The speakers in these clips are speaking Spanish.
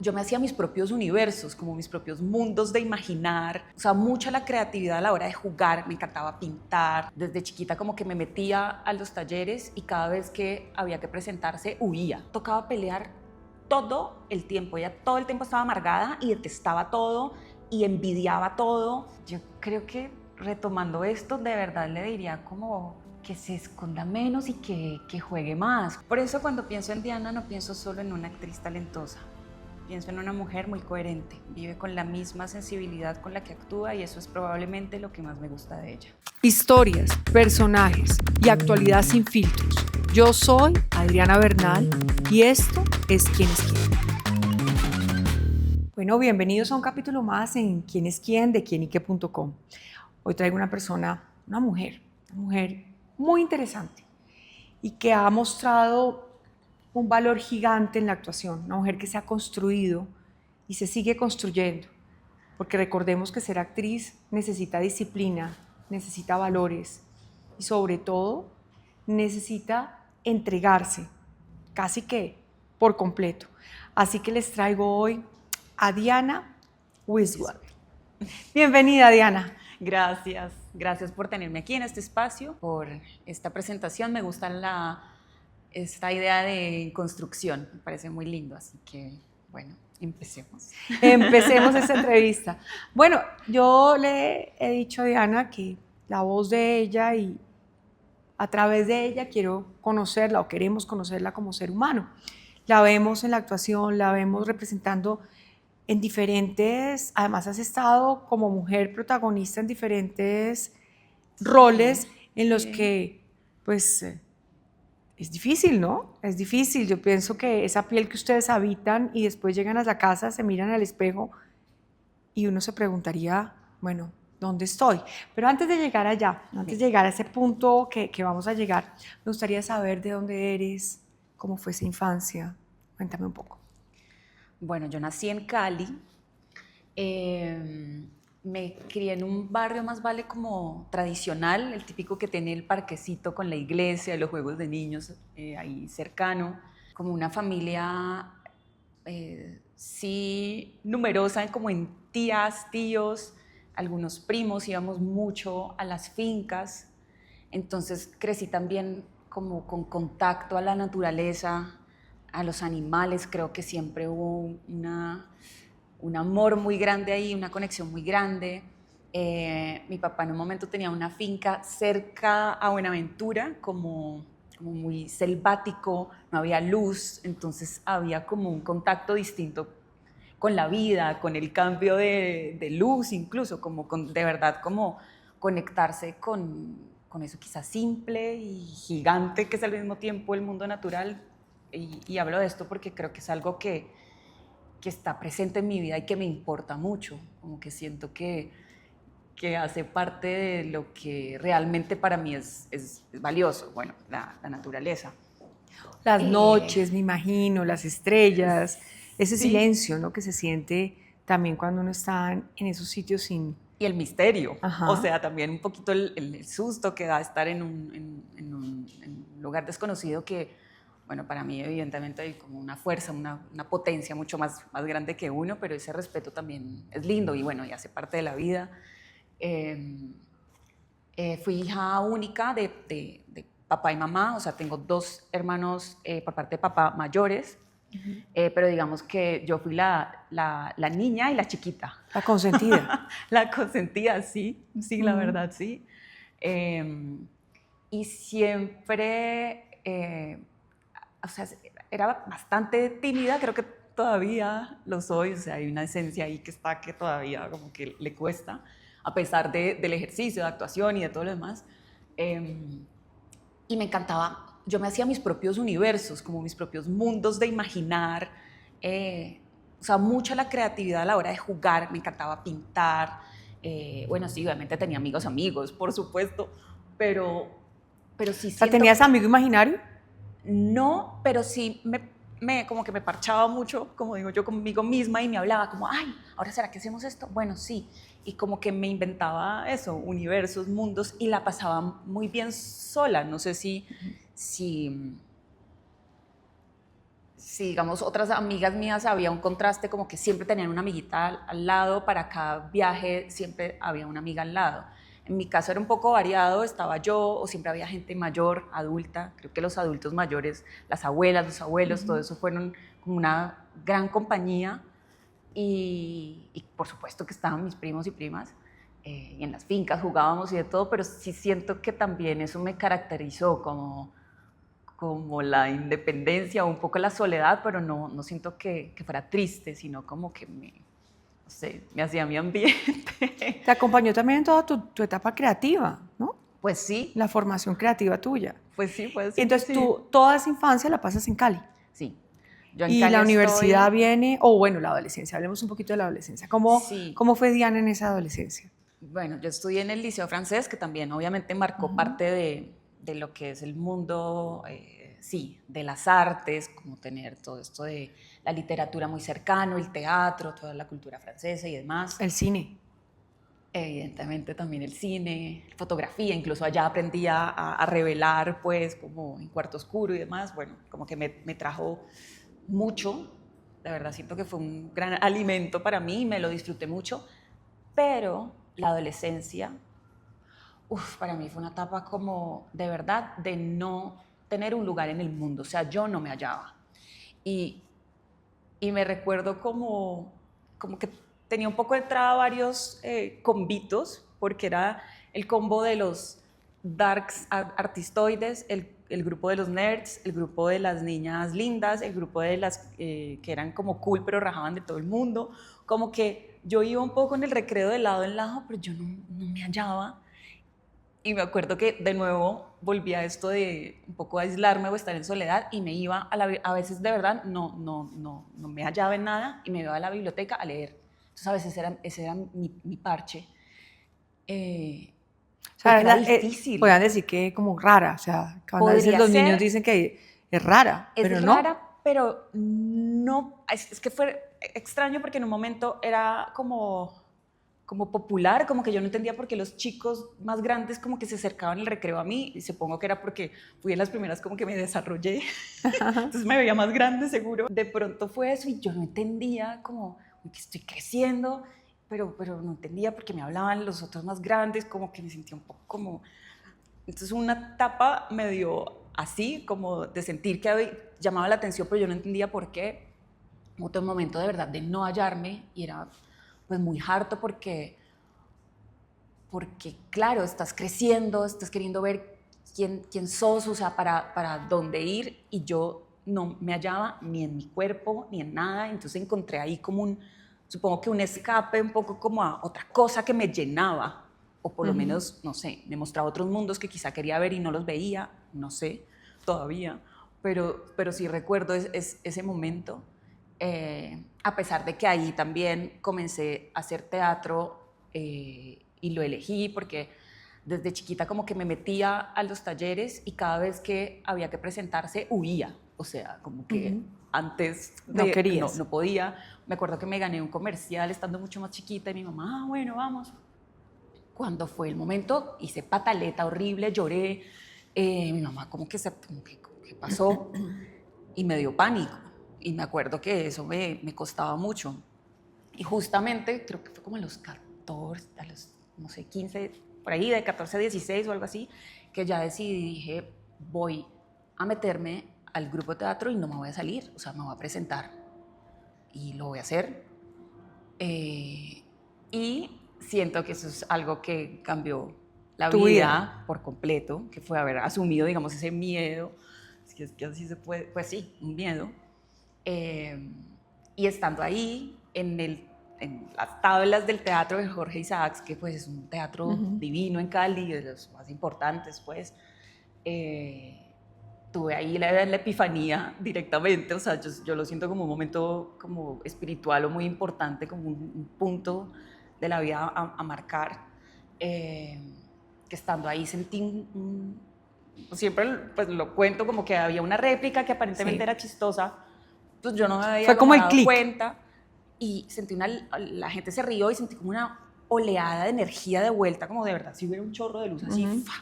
yo me hacía mis propios universos, como mis propios mundos de imaginar, o sea, mucha la creatividad a la hora de jugar, me encantaba pintar, desde chiquita como que me metía a los talleres y cada vez que había que presentarse huía, tocaba pelear todo el tiempo, ella todo el tiempo estaba amargada y detestaba todo y envidiaba todo. Yo creo que retomando esto, de verdad le diría como que se esconda menos y que juegue más. Por eso cuando pienso en Diana no pienso solo en una actriz talentosa. Pienso en una mujer muy coherente, vive con la misma sensibilidad con la que actúa y eso es probablemente lo que más me gusta de ella. Historias, personajes y actualidad sin filtros. Yo soy Adriana Bernal y esto es ¿Quién es quién? Bueno, bienvenidos a un capítulo más en ¿Quién es quién? De quienique.com. Hoy traigo una mujer muy interesante y que ha mostrado un valor gigante en la actuación, una mujer que se ha construido y se sigue construyendo, porque recordemos que ser actriz necesita disciplina, necesita valores y sobre todo necesita entregarse casi que por completo. Así que les traigo hoy a Diana Wiswell. Bienvenida, Diana. Gracias por tenerme aquí en este espacio, por esta presentación. Me gusta esta idea de construcción, me parece muy lindo, así que bueno, empecemos. Empecemos esta entrevista. Bueno, yo le he dicho a Diana que la voz de ella y a través de ella quiero conocerla o queremos conocerla como ser humano. La vemos en la actuación, la vemos representando en diferentes, además has estado como mujer protagonista en diferentes roles en los que pues es difícil, ¿no? Es difícil. Yo pienso que esa piel que ustedes habitan y después llegan a la casa, se miran al espejo y uno se preguntaría, bueno, ¿dónde estoy? Pero antes de llegar allá, antes de llegar a ese punto que vamos a llegar, me gustaría saber de dónde eres, cómo fue esa infancia. Cuéntame un poco. Bueno, yo nací en Cali, me crié en un barrio más vale como tradicional, el típico que tiene el parquecito con la iglesia, los juegos de niños ahí cercano, como una familia sí numerosa como en tías, tíos, algunos primos, íbamos mucho a las fincas, entonces crecí también como con contacto a la naturaleza, a los animales, creo que siempre hubo un amor muy grande ahí, una conexión muy grande. Mi papá en un momento tenía una finca cerca a Buenaventura, como muy selvático, no había luz, entonces había como un contacto distinto con la vida, con el cambio de luz incluso, como de verdad como conectarse con eso quizás simple y gigante que es al mismo tiempo el mundo natural. Y hablo de esto porque creo que es algo que está presente en mi vida y que me importa mucho, como que siento que hace parte de lo que realmente para mí es valioso, bueno, la naturaleza. Las noches, me imagino, las estrellas, ese Sí. silencio, ¿no? Que se siente también cuando uno está en esos sitios sin... Y el misterio, Ajá. o sea, también un poquito el susto que da estar en un lugar desconocido que, bueno, para mí evidentemente hay como una fuerza, una potencia mucho más grande que uno, pero ese respeto también es lindo y bueno, y hace parte de la vida. Fui hija única de papá y mamá, o sea, tengo dos hermanos por parte de papá mayores, pero digamos que yo fui la niña y la chiquita. La consentida. La consentida, sí, la verdad, sí. Y siempre, o sea, era bastante tímida, creo que todavía lo soy, o sea, hay una esencia ahí que está que todavía como que le cuesta, a pesar del ejercicio, de actuación y de todo lo demás. Y me encantaba, yo me hacía mis propios universos, como mis propios mundos de imaginar, o sea, mucha la creatividad a la hora de jugar, me encantaba pintar, bueno, sí, obviamente tenía amigos, por supuesto, pero sí siento... O sea, ¿tenías amigo imaginario? No, pero sí como que me parchaba mucho, como digo yo, conmigo misma y me hablaba como, ay, ¿ahora será que hacemos esto? Bueno, sí. Y como que me inventaba eso, universos, mundos, y la pasaba muy bien sola. No sé si Sí, digamos, otras amigas mías había un contraste como que siempre tenían una amiguita al lado, para cada viaje siempre había una amiga al lado. En mi caso era un poco variado, estaba yo o siempre había gente mayor, adulta. Creo que los adultos mayores, las abuelas, los abuelos, todo eso fueron como una gran compañía. Y por supuesto que estaban mis primos y primas, y en las fincas jugábamos y de todo, pero sí siento que también eso me caracterizó como la independencia o un poco la soledad, pero no siento que fuera triste, sino como que no sé, me hacía mi ambiente. Te acompañó también en toda tu etapa creativa, ¿no? Pues sí, La formación creativa tuya. pues sí, pues Y sí. entonces Sí. tú toda esa infancia la pasas en Cali. Sí. Yo en Y Cali la estoy- universidad viene, o bueno, la adolescencia, hablemos un poquito de la adolescencia. ¿Cómo, Sí. cómo fue Diana en esa adolescencia? Bueno, yo estudié en el Liceo Francés, que también obviamente marcó parte de lo que es el mundo, sí, de las artes, como tener todo esto de la literatura muy cercano, el teatro, toda la cultura francesa y demás. El cine. Evidentemente también el cine, fotografía, incluso allá aprendí a revelar, pues, como en cuarto oscuro y demás. Bueno, como que me trajo mucho. De verdad, siento que fue un gran alimento para mí y me lo disfruté mucho. Pero la adolescencia, para mí fue una etapa como, de verdad, de no tener un lugar en el mundo. O sea, yo no me hallaba. Y, y me recuerdo como que tenía un poco de entrada varios convitos, porque era el combo de los darks artistoides, el grupo de los nerds, el grupo de las niñas lindas, el grupo de las que eran como cool pero rajaban de todo el mundo. Como que yo iba un poco en el recreo de lado en lado, pero yo no me hallaba. Y me acuerdo que de nuevo volví a esto de un poco aislarme o estar en soledad, y me iba a veces de verdad no me hallaba en nada y me iba a la biblioteca a leer. Entonces a veces ese era mi parche. O sea, Porque era difícil. podrían decir que como rara, o sea, cuando a veces Podría los ser. niños dicen que es rara, pero Es no. rara, pero no. Es que fue extraño porque en un momento era como popular, como que yo no entendía por qué los chicos más grandes como que se acercaban el recreo a mí, y supongo que era porque fui de las primeras como que me desarrollé, entonces me veía más grande seguro. De pronto fue eso y yo no entendía como que estoy creciendo, pero no entendía porque me hablaban los otros más grandes, como que me sentía un poco como... Entonces una etapa medio así, como de sentir que llamaba la atención, pero yo no entendía por qué. Otro momento de verdad de no hallarme, y era pues muy harto porque claro, estás creciendo, estás queriendo ver quién sos, o sea, para dónde ir, y yo no me hallaba ni en mi cuerpo, ni en nada. Entonces encontré ahí como supongo que un escape, un poco como a otra cosa que me llenaba, o por lo menos, no sé, me mostraba otros mundos que quizá quería ver y no los veía, no sé, todavía, pero sí recuerdo ese momento. A pesar de que ahí también comencé a hacer teatro, y lo elegí porque desde chiquita como que me metía a los talleres y cada vez que había que presentarse huía, o sea, como que antes No querías. no podía. Me acuerdo que me gané un comercial estando mucho más chiquita y mi mamá, bueno, vamos. Cuando fue el momento, hice pataleta horrible, lloré. Mi mamá como que ¿qué pasó? Y me dio pánico. Y me acuerdo que eso me costaba mucho. Y justamente, creo que fue como a los 14, a los, no sé, 15, por ahí, de 14 a 16 o algo así, que ya decidí, dije, voy a meterme al grupo de teatro y no me voy a salir, o sea, me voy a presentar. Y lo voy a hacer. Y siento que eso es algo que cambió la Tu vida por completo, que fue haber asumido, digamos, ese miedo, es que así se puede, pues sí, un miedo. Y estando ahí en las tablas del teatro de Jorge Isaacs, que pues es un teatro divino en Cali, de los más importantes, pues, tuve ahí la epifanía directamente. O sea, yo lo siento como un momento como espiritual o muy importante, como un punto de la vida a marcar, que estando ahí sentí siempre pues lo cuento como que había una réplica que aparentemente era chistosa, pues yo no me había Fue como el dado click. cuenta, y sentí la gente se rió y sentí como una oleada de energía de vuelta, como de verdad si hubiera un chorro de luz así, ¡fa!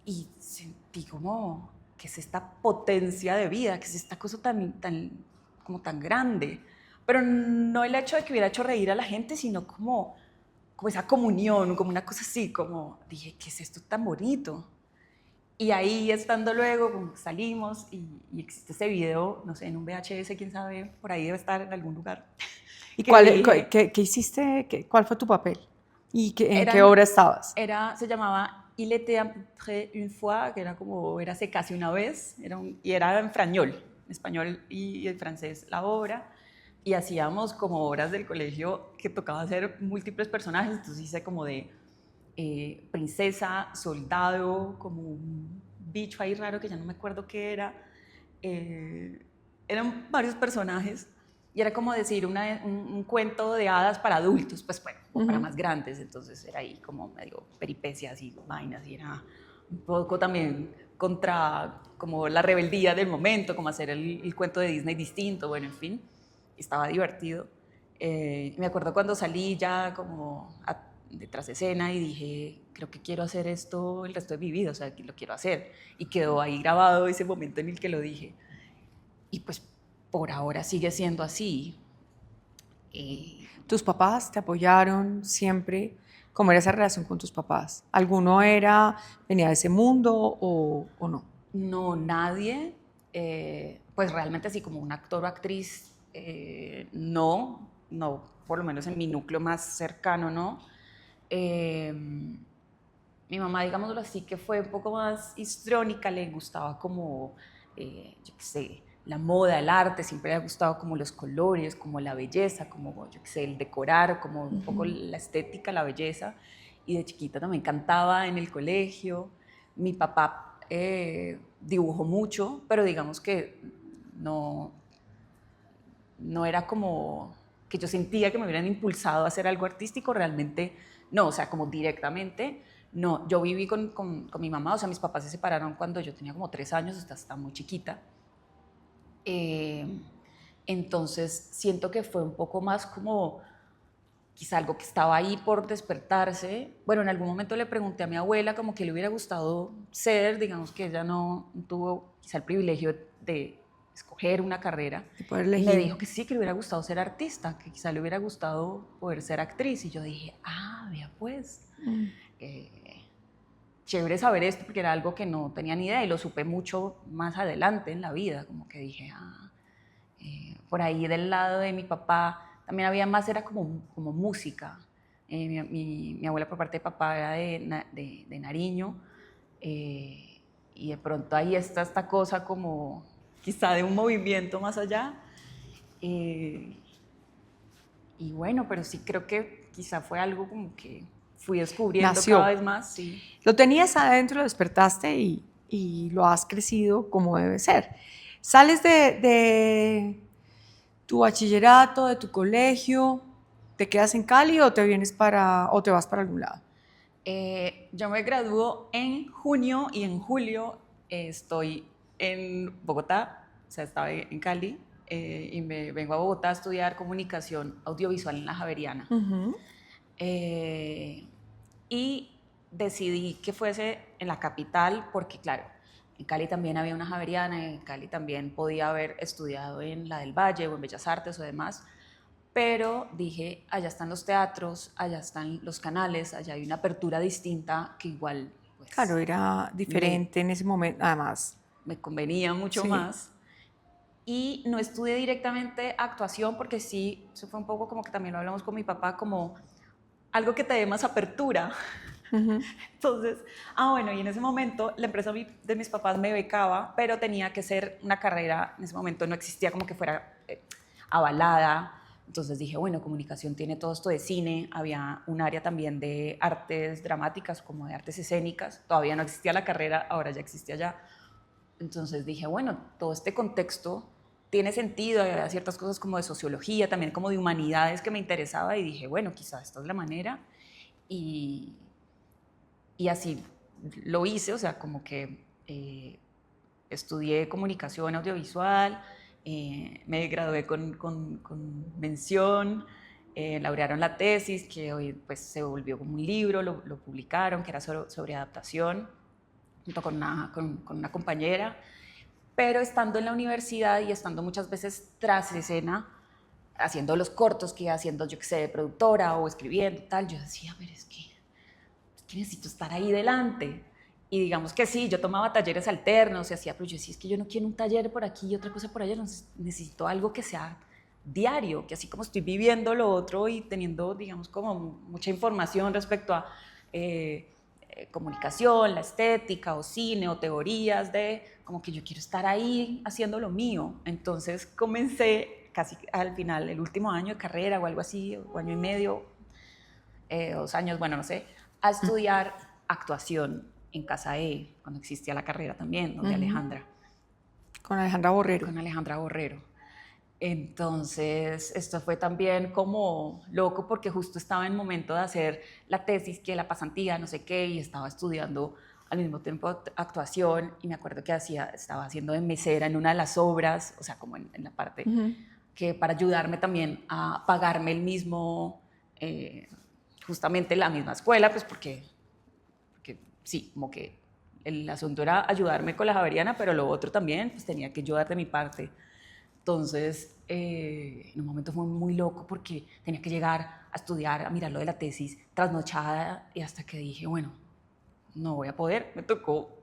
Y sentí como ¿qué es esta potencia de vida? ¿Qué es esta cosa como tan grande? Pero no el hecho de que hubiera hecho reír a la gente, sino como esa comunión, como una cosa así, como dije, ¿qué es esto tan bonito? Y ahí estando luego, como salimos y existe ese video, no sé, en un VHS, quién sabe, por ahí debe estar en algún lugar. ¿Y Que dije, qué hiciste? ¿Cuál fue tu papel? ¿Y en qué obra estabas? Se llamaba Il était un près une fois, que era como érase casi una vez, y era en español y en francés la obra. Y hacíamos como obras del colegio que tocaba hacer múltiples personajes, entonces hice como de princesa, soldado, como un bicho ahí raro que ya no me acuerdo qué era. Eran varios personajes y era como decir un cuento de hadas para adultos, pues bueno, o para más grandes, entonces era ahí como medio peripecias y vainas y era un poco también contra como la rebeldía del momento, como hacer el cuento de Disney distinto, bueno, en fin, estaba divertido. Me acuerdo cuando salí ya como detrás de escena y dije, creo que quiero hacer esto el resto de mi vida, o sea, que lo quiero hacer. Y quedó ahí grabado ese momento en el que lo dije. Y pues por ahora sigue siendo así. ¿Tus papás te apoyaron siempre? ¿Cómo era esa relación con tus papás? Venía de ese mundo o no? No, nadie, pues realmente así como un actor o actriz, no, por lo menos en mi núcleo más cercano, no. Mi mamá, digámoslo así, que fue un poco más histriónica, le gustaba como, yo qué sé, la moda, el arte, siempre le ha gustado como los colores, como la belleza, como, yo qué sé, el decorar, como un poco la estética, la belleza. Y de chiquita también cantaba en el colegio. Mi papá dibujó mucho, pero digamos que no, no era como que yo sentía que me hubieran impulsado a hacer algo artístico, realmente no, o sea, como directamente, no. Yo viví con mi mamá, o sea, mis papás se separaron cuando yo tenía como 3 años, estaba muy chiquita. Entonces siento que fue un poco más como quizá algo que estaba ahí por despertarse. Bueno, en algún momento le pregunté a mi abuela como que le hubiera gustado ser, digamos que ella no tuvo quizá el privilegio de escoger una carrera. De poder Y me elegir. dijo que sí, que le hubiera gustado ser artista, que quizá le hubiera gustado poder ser actriz. Y yo dije, vea pues, chévere saber esto, porque era algo que no tenía ni idea y lo supe mucho más adelante en la vida, como que dije, por ahí del lado de mi papá también había más, era como música. Mi abuela por parte de papá era de Nariño, y de pronto ahí está esta cosa como quizá de un movimiento más allá. Y bueno, pero sí creo que quizá fue algo como que fui descubriendo Nació. cada vez más. Sí. Lo tenías adentro, lo despertaste y lo has crecido como debe ser. Sales de tu bachillerato, de tu colegio, ¿te quedas en Cali o te vas para algún lado? Yo me graduó en junio y en julio estoy en Bogotá, o sea, estaba en Cali, y me vengo a Bogotá a estudiar comunicación audiovisual en la Javeriana. Y decidí que fuese en la capital porque, claro, en Cali también había una Javeriana, en Cali también podía haber estudiado en la del Valle o en Bellas Artes o demás, pero dije, allá están los teatros, allá están los canales, allá hay una apertura distinta que igual, pues, Claro, era diferente en ese momento, además. me convenía mucho Sí. más. Y no estudié directamente actuación porque sí, eso fue un poco como que también lo hablamos con mi papá, como algo que te dé más apertura. Entonces, bueno, y en ese momento la empresa de mis papás me becaba, pero tenía que ser una carrera, en ese momento no existía como que fuera avalada. Entonces dije, bueno, comunicación tiene todo esto de cine, había un área también de artes dramáticas, como de artes escénicas, todavía no existía la carrera, ahora ya existía ya. Entonces dije, bueno, todo este contexto tiene sentido, había ciertas cosas como de sociología, también como de humanidades que me interesaba y dije, bueno, quizás esta es la manera. Y así lo hice, o sea, como que estudié comunicación audiovisual, me gradué con mención, laurearon la tesis, que hoy pues, se volvió como un libro, lo publicaron, que era sobre adaptación. junto con una compañera, pero estando en la universidad y estando muchas veces tras escena, haciendo los cortos que iba haciendo, yo que sé, de productora o escribiendo, tal, yo decía, pero es que necesito estar ahí delante. Y digamos que sí, yo tomaba talleres alternos y hacía, pero yo decía, es que yo no quiero un taller por aquí y otra cosa por allá, necesito algo que sea diario, que así como estoy viviendo lo otro y teniendo, digamos, como mucha información respecto a comunicación, la estética o cine o teorías de, como que yo quiero estar ahí haciendo lo mío. Entonces comencé casi al final, el último año de carrera o algo así, o año y medio, 2 años, bueno, no sé, a estudiar actuación en Casa E, cuando existía la carrera también, donde Alejandra. Con Alejandra Borrero. Con Alejandra Borrero. Entonces, esto fue también como loco porque justo estaba en el momento de hacer la tesis, que la pasantía, no sé qué, y estaba estudiando al mismo tiempo actuación, y me acuerdo que estaba haciendo de mesera en una de las obras, o sea, como en la parte que para ayudarme también a pagarme el mismo, justamente la misma escuela, pues porque sí, como que el asunto era ayudarme con la Javeriana, pero lo otro también, pues tenía que yo dar de mi parte. Entonces, en un momento fue muy loco porque tenía que llegar a estudiar, a mirar lo de la tesis, trasnochada, y hasta que dije, bueno, no voy a poder, me tocó,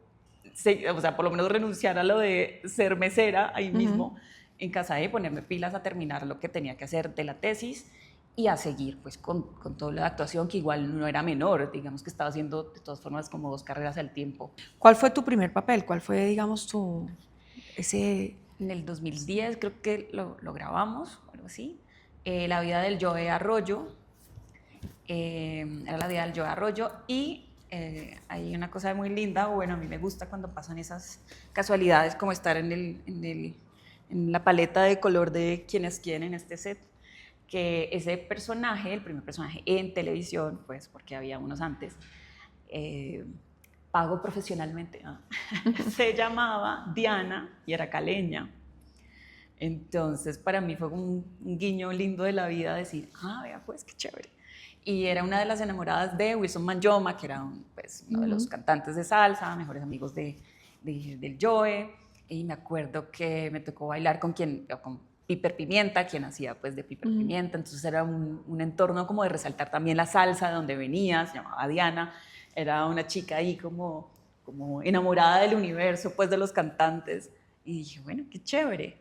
o sea, por lo menos renunciar a lo de ser mesera ahí mismo en Casa E, ponerme pilas a terminar lo que tenía que hacer de la tesis y a seguir pues con toda la actuación, que igual no era menor, digamos que estaba haciendo de todas formas como 2 carreras al tiempo. ¿Cuál fue tu primer papel? ¿Cuál fue, digamos, ese...? En el 2010 creo que lo grabamos, o algo así. La vida del Joe Arroyo, era la vida del Joe Arroyo, y hay una cosa muy linda, bueno, a mí me gusta cuando pasan esas casualidades, como estar en la paleta de color de quién es quién en este set, que ese personaje, el primer personaje en televisión, pues porque había unos antes, pago profesionalmente, ¿no? Se llamaba Diana y era caleña. Entonces para mí fue un guiño lindo de la vida decir, vea pues qué chévere. Y era una de las enamoradas de Wilson Manyoma, que era pues, uno de los cantantes de salsa, mejores amigos del Joe. Y me acuerdo que me tocó bailar con Piper Pimienta, quien hacía pues de Piper Pimienta. Entonces era un entorno como de resaltar también la salsa de donde venía, se llamaba Diana. Era una chica ahí como enamorada del universo, pues de los cantantes. Y dije, bueno, qué chévere.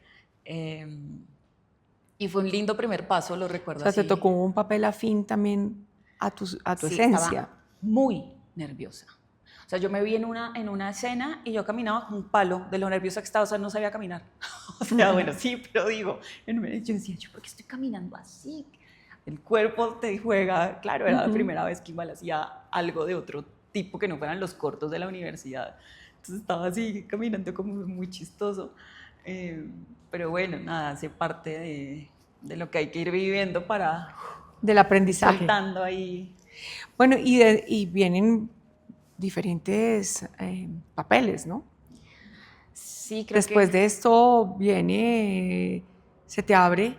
Y fue un lindo primer paso, lo recuerdo así. O sea, te tocó un papel afín también a tu Sí, esencia. estaba muy nerviosa. O sea, yo me vi en una escena y yo caminaba con un palo de lo nerviosa que estaba, o sea, no sabía caminar. O sea, bueno, sí, pero digo, yo decía, ¿yo por qué estoy caminando así? El cuerpo te juega, claro, era la primera vez que igual hacía algo de otro tipo que no fueran los cortos de la universidad. Entonces estaba así caminando como muy chistoso. Pero bueno, nada, hace parte de lo que hay que ir viviendo para... Del aprendizaje. Soltando ahí. Bueno, y vienen diferentes papeles, ¿no? Sí, creo Después que... de esto viene, se te abren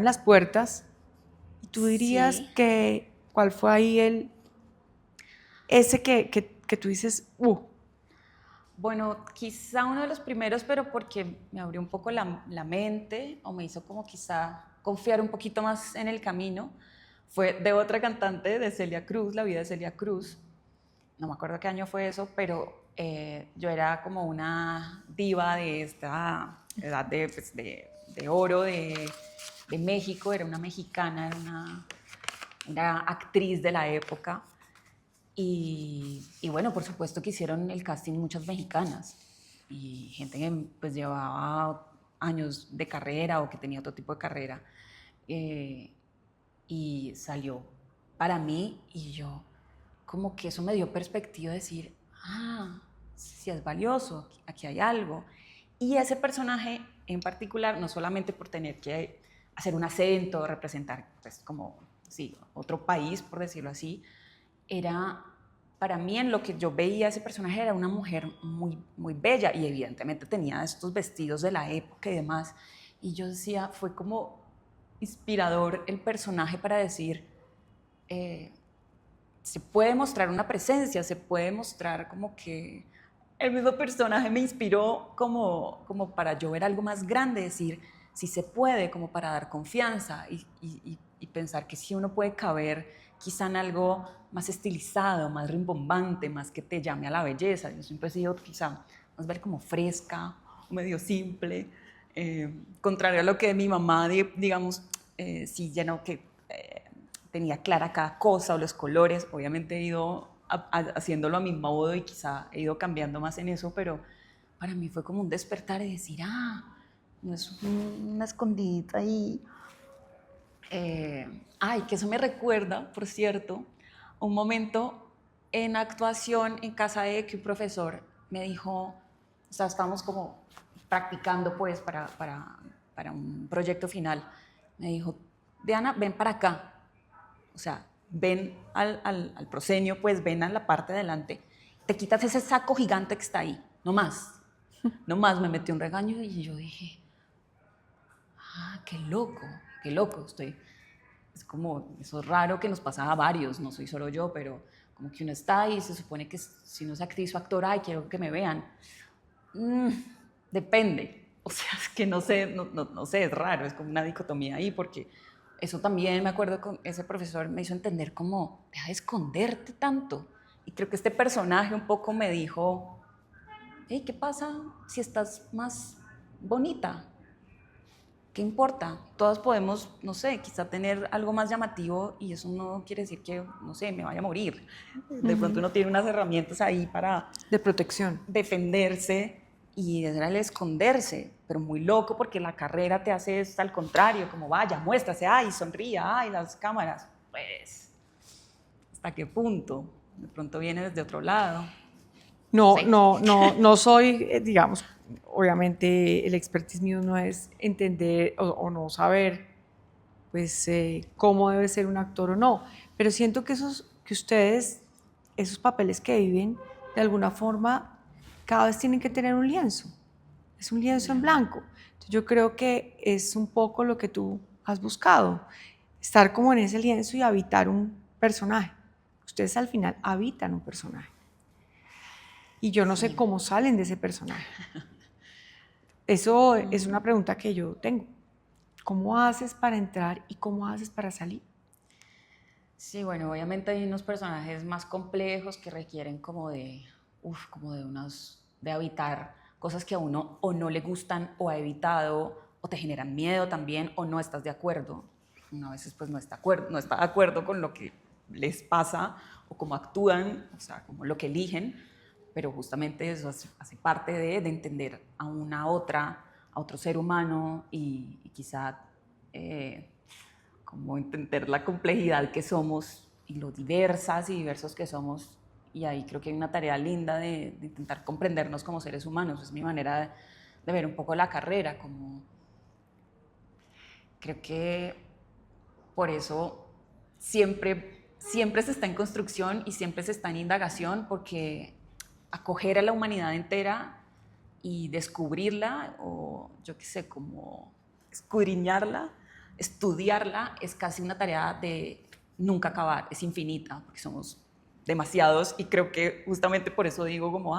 las puertas. Y tú dirías Sí. que, ¿cuál fue ahí ese que tú dices, Bueno, quizá uno de los primeros, pero porque me abrió un poco la mente o me hizo como quizá confiar un poquito más en el camino, fue de otra cantante, de Celia Cruz, La vida de Celia Cruz. No me acuerdo qué año fue eso, pero yo era como una diva de esta edad de oro de México, era una mexicana, era actriz de la época. Y bueno, por supuesto que hicieron el casting muchas mexicanas y gente que pues llevaba años de carrera o que tenía otro tipo de carrera, y salió para mí, y yo como que eso me dio perspectiva de decir, sí es valioso, aquí hay algo. Y ese personaje en particular, no solamente por tener que hacer un acento, representar pues como sí, otro país, por decirlo así, era, para mí en lo que yo veía ese personaje era una mujer muy, muy bella y evidentemente tenía estos vestidos de la época y demás. Y yo decía, fue como inspirador el personaje para decir, se puede mostrar una presencia, se puede mostrar como que el mismo personaje me inspiró como para yo ver algo más grande, decir, si se puede, como para dar confianza y pensar que si uno puede caber quizá en algo más estilizado, más rimbombante, más que te llame a la belleza. Yo siempre he sido quizá más ver como fresca o medio simple, contrario a lo que mi mamá, digamos, sí, ya no, que tenía clara cada cosa o los colores. Obviamente he ido haciéndolo a mi modo y quizá he ido cambiando más en eso, pero para mí fue como un despertar y decir, no es una escondidita ahí. Que eso me recuerda, por cierto, un momento en actuación en casa de que un profesor me dijo, o sea, estábamos como practicando pues para un proyecto final, me dijo, Diana, ven para acá, o sea, ven al proscenio, pues ven a la parte de adelante, te quitas ese saco gigante que está ahí, no más, no más. Me metió un regaño y yo dije, qué loco, es como, eso es raro que nos pasa a varios, no soy solo yo, pero como que uno está ahí y se supone que si uno es actriz o actor, quiero que me vean. Depende, o sea, es que no sé, no sé, es raro, es como una dicotomía ahí, porque eso también me acuerdo con ese profesor me hizo entender como, deja de esconderte tanto. Y creo que este personaje un poco me dijo, hey, ¿qué pasa si estás más bonita? ¿Qué importa? Todas podemos, no sé, quizá tener algo más llamativo y eso no quiere decir que, no sé, me vaya a morir. De pronto uno tiene unas herramientas ahí para De protección. defenderse y era el esconderse, pero muy loco porque la carrera te hace esto al contrario, como vaya, muéstrase, sonría, las cámaras. Pues, ¿hasta qué punto? De pronto viene desde otro lado. No, Sí. no soy, digamos, obviamente el expertise mío no es entender o no saber, pues, cómo debe ser un actor o no, pero siento que esos papeles que viven, de alguna forma, cada vez tienen que tener un lienzo, es un lienzo en blanco. Entonces, yo creo que es un poco lo que tú has buscado, estar como en ese lienzo y habitar un personaje. Ustedes al final habitan un personaje. Y yo no sé Sí. cómo salen de ese personaje. Eso es una pregunta que yo tengo. ¿Cómo haces para entrar y cómo haces para salir? Sí, bueno, obviamente hay unos personajes más complejos que requieren de habitar cosas que a uno o no le gustan o ha evitado o te generan miedo también o no estás de acuerdo. Uno a veces pues no está de acuerdo con lo que les pasa o cómo actúan, o sea, como lo que eligen, pero justamente eso hace parte de entender a a otro ser humano y quizá como entender la complejidad que somos y lo diversas y diversos que somos. Y ahí creo que hay una tarea linda de intentar comprendernos como seres humanos. Es mi manera de ver un poco la carrera, como creo que por eso siempre se está en construcción y siempre se está en indagación, porque acoger a la humanidad entera y descubrirla, o yo qué sé, como escudriñarla, estudiarla, es casi una tarea de nunca acabar, es infinita, porque somos demasiados y creo que justamente por eso digo como,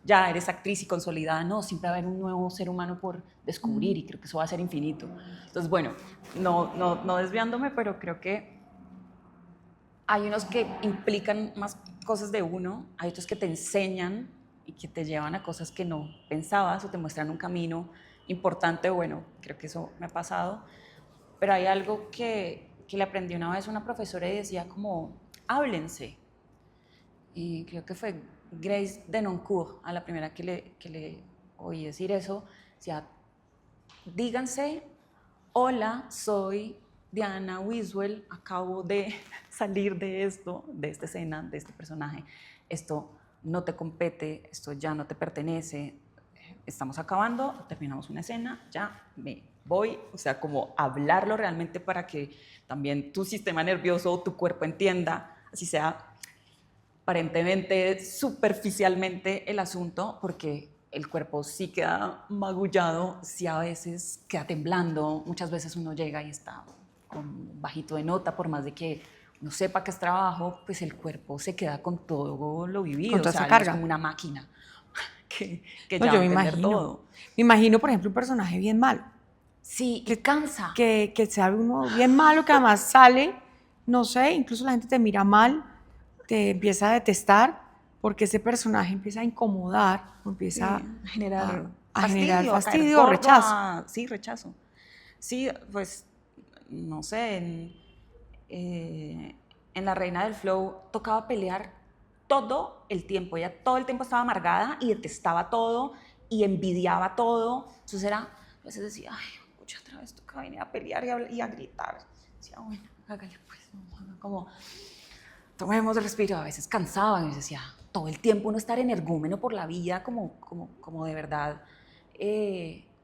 ya eres actriz y consolidada, no, siempre va a haber un nuevo ser humano por descubrir y creo que eso va a ser infinito. Entonces, bueno, no desviándome, pero creo que hay unos que implican más cosas de uno, hay otros que te enseñan y que te llevan a cosas que no pensabas o te muestran un camino importante. Bueno, creo que eso me ha pasado, pero hay algo que le aprendí una vez a una profesora y decía como, háblense. Y creo que fue Grace Denoncourt, a la primera que le oí decir eso, decía, díganse, hola, soy Diana Wiswell, acabo de salir de esto, de esta escena, de este personaje, esto no te compete, esto ya no te pertenece, estamos acabando, terminamos una escena, ya me voy, o sea, como hablarlo realmente para que también tu sistema nervioso o tu cuerpo entienda, así sea aparentemente superficialmente el asunto, porque el cuerpo sí queda magullado, sí a veces queda temblando, muchas veces uno llega y está con bajito de nota, por más de que uno sepa que es trabajo, pues el cuerpo se queda con todo lo vivido, Con o toda sea, esa no es carga. como una máquina. que No, ya va yo a me entender imagino. todo. Me imagino, por ejemplo, un personaje bien malo. Sí, que cansa. Que sea uno bien malo, que además sale, no sé, incluso la gente te mira mal, te empieza a detestar, porque ese personaje empieza a incomodar, o empieza Sí, generar a generar a caer fastidio o gordo, rechazo. sí, rechazo. Sí, pues, no sé, en La Reina del Flow tocaba pelear todo el tiempo. Ella todo el tiempo estaba amargada y detestaba todo y envidiaba todo. Entonces era, a veces decía, ay, escucha, otra vez toca venir a pelear y a gritar. Decía, bueno, hágale pues, no, como tomemos el respiro. A veces cansaba y decía, todo el tiempo uno estar energúmeno por la vida, como de verdad,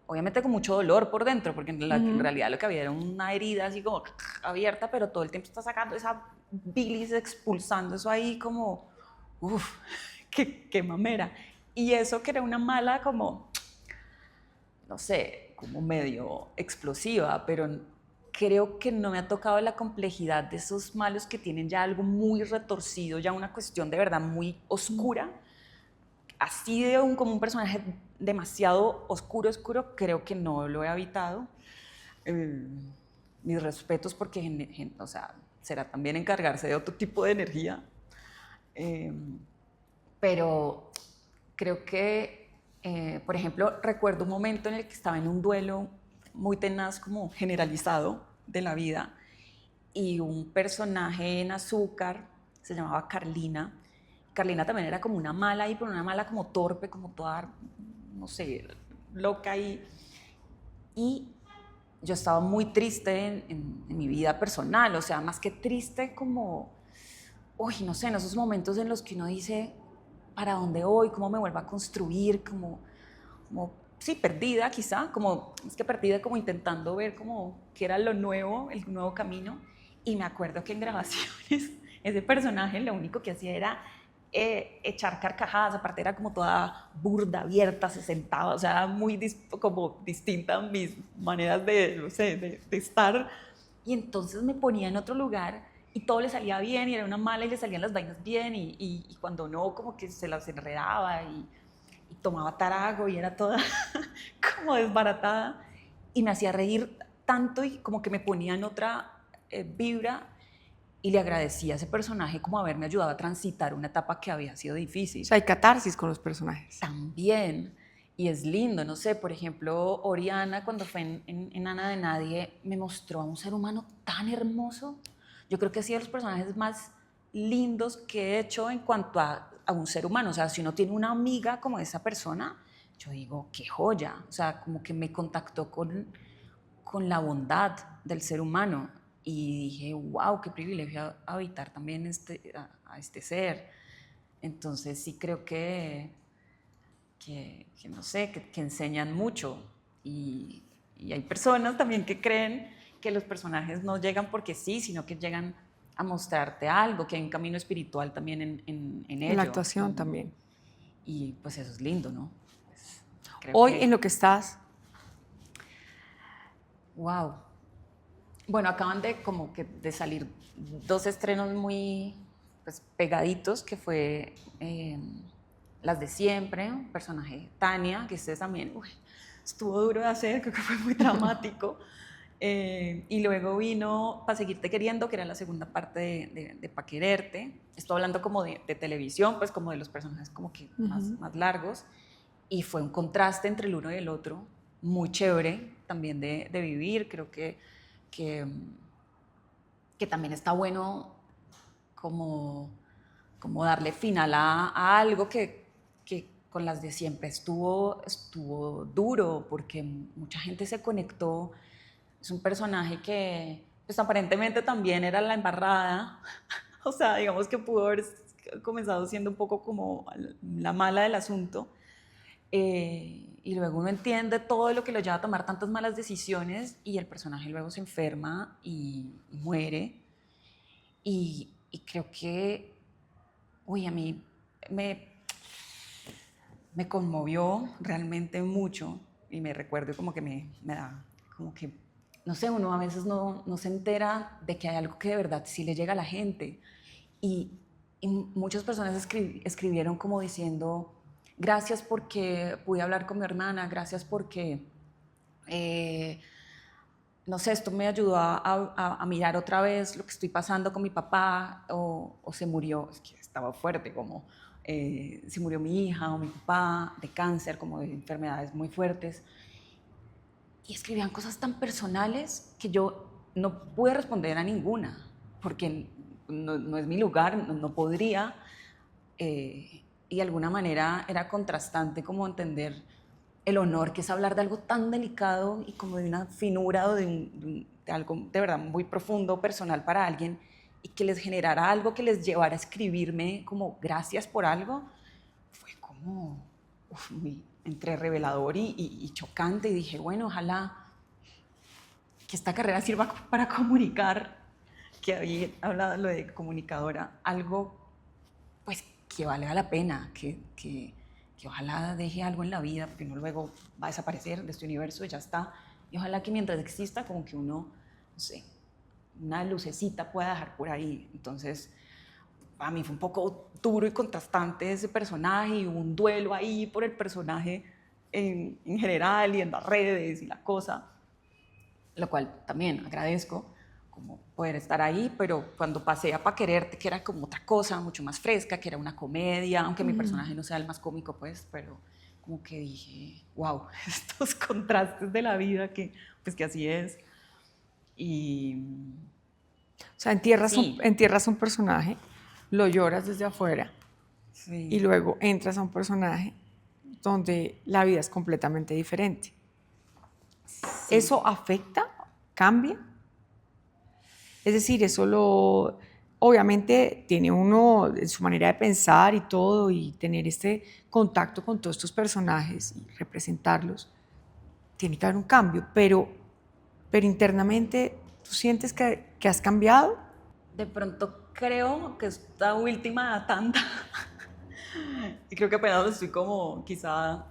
obviamente con mucho dolor por dentro, porque en realidad lo que había era una herida así como abierta, pero todo el tiempo está sacando esa bilis, expulsando eso ahí como, uff, qué mamera. Y eso que era una mala como, no sé, como medio explosiva, pero creo que no me ha tocado la complejidad de esos malos que tienen ya algo muy retorcido, ya una cuestión de verdad muy oscura. Así de como un personaje demasiado oscuro, creo que no lo he habitado. Eh, Mis respetos porque, o sea, será también encargarse de otro tipo de energía. Eh, pero creo que, por ejemplo, recuerdo un momento en el que estaba en un duelo muy tenaz, como generalizado de la vida, y un personaje en Azúcar se llamaba Carlina. Carlina también era como una mala ahí, pero una mala como torpe, como toda, no sé, loca y yo estaba muy triste en mi vida personal, o sea, más que triste como, uy, no sé, en esos momentos en los que uno dice, ¿para dónde voy? ¿Cómo me vuelvo a construir? Como sí, perdida quizá, como, es que perdida como intentando ver como qué era lo nuevo, el nuevo camino. Y me acuerdo que en grabaciones ese personaje lo único que hacía era echar carcajadas, aparte era como toda burda, abierta, se sentaba, o sea, muy como distinta a mis maneras de, no sé, de estar. Y entonces me ponía en otro lugar y todo le salía bien y era una mala y le salían las vainas bien y cuando no, como que se las enredaba y tomaba tarago y era toda como desbaratada y me hacía reír tanto y como que me ponía en otra vibra y le agradecía a ese personaje como haberme ayudado a transitar una etapa que había sido O difícil. sea, hay catarsis con los personajes. También, y es lindo, no sé, por ejemplo, Oriana cuando fue en Ana de Nadie me mostró a un ser humano tan hermoso. Yo creo que ha sido de los personajes más lindos que he hecho en cuanto a un ser humano. O sea, si uno tiene una amiga como esa persona, yo digo, qué joya. O sea, como que me contactó con la bondad del ser humano y dije, wow, qué privilegio habitar también a este ser. Entonces sí creo que no sé, que enseñan mucho y hay personas también que creen que los personajes no llegan porque sí, sino que llegan a mostrarte algo, que hay un camino espiritual también en En la ello. actuación también. Y pues eso es lindo, ¿no? Pues, creo Hoy en que, lo que estás, wow. Bueno, acaban de como que de salir dos estrenos muy pues, pegaditos, que fue Las de Siempre, un personaje Tania, que ustedes también, uy, estuvo duro de hacer, creo que fue muy dramático. Y luego vino Pa' Seguirte Queriendo, que era la segunda parte de Pa' Quererte. Estoy hablando como de televisión, pues como de los personajes como que más largos. Y fue un contraste entre el uno y el otro, muy chévere también de vivir. Creo que, que también está bueno como, como darle final a algo que con Las de Siempre estuvo duro, porque mucha gente se conectó. Es un personaje que pues, aparentemente también era la embarrada, o sea, digamos que pudo haber comenzado siendo un poco como la mala del asunto, y luego uno entiende todo lo que lo lleva a tomar tantas malas decisiones y el personaje luego se enferma y muere. Y creo que, uy, a mí me, me conmovió realmente mucho y me recuerdo como que me da, como que, no sé, uno a veces no se entera de que hay algo que de verdad sí le llega a la gente. Y muchas personas escribieron como diciendo, gracias porque pude hablar con mi hermana, gracias porque, no sé, esto me ayudó a mirar otra vez lo que estoy pasando con mi papá, o se murió, es que estaba fuerte, como se murió mi hija o mi papá de cáncer, como de enfermedades muy fuertes. Y escribían cosas tan personales que yo no pude responder a ninguna, porque no es mi lugar, no podría. Y de alguna manera era contrastante como entender el honor que es hablar de algo tan delicado y como de una finura o de algo de verdad muy profundo, personal para alguien, y que les generara algo que les llevara a escribirme como gracias por algo. Fue como muy entre revelador y chocante, y dije, bueno, ojalá que esta carrera sirva para comunicar, que había hablado lo de comunicadora, algo pues que valga la pena, que ojalá deje algo en la vida, porque uno luego va a desaparecer de este universo y ya está, y ojalá que mientras exista como que uno, no sé, una lucecita pueda dejar por ahí. Entonces a mí fue un poco duro y contrastante ese personaje, y hubo un duelo ahí por el personaje en general y en las redes y la cosa, lo cual también agradezco, como poder estar ahí, pero cuando pasé a Pa' Quererte, que era como otra cosa, mucho más fresca, que era una comedia, aunque mi personaje no sea el más cómico, pues, pero como que dije, wow, estos contrastes de la vida, que pues que así es. Y O sea, sí, entierras un personaje, lo lloras desde afuera y sí, luego entras a un personaje donde la vida es completamente diferente. sí. ¿Eso afecta? ¿Cambia? Es decir, obviamente tiene uno su manera de pensar y todo, y tener este contacto con todos estos personajes y representarlos, tiene que haber un cambio, pero internamente, ¿tú sientes que has cambiado? De pronto creo que esta última tanda, y creo que apenas lo estoy como quizá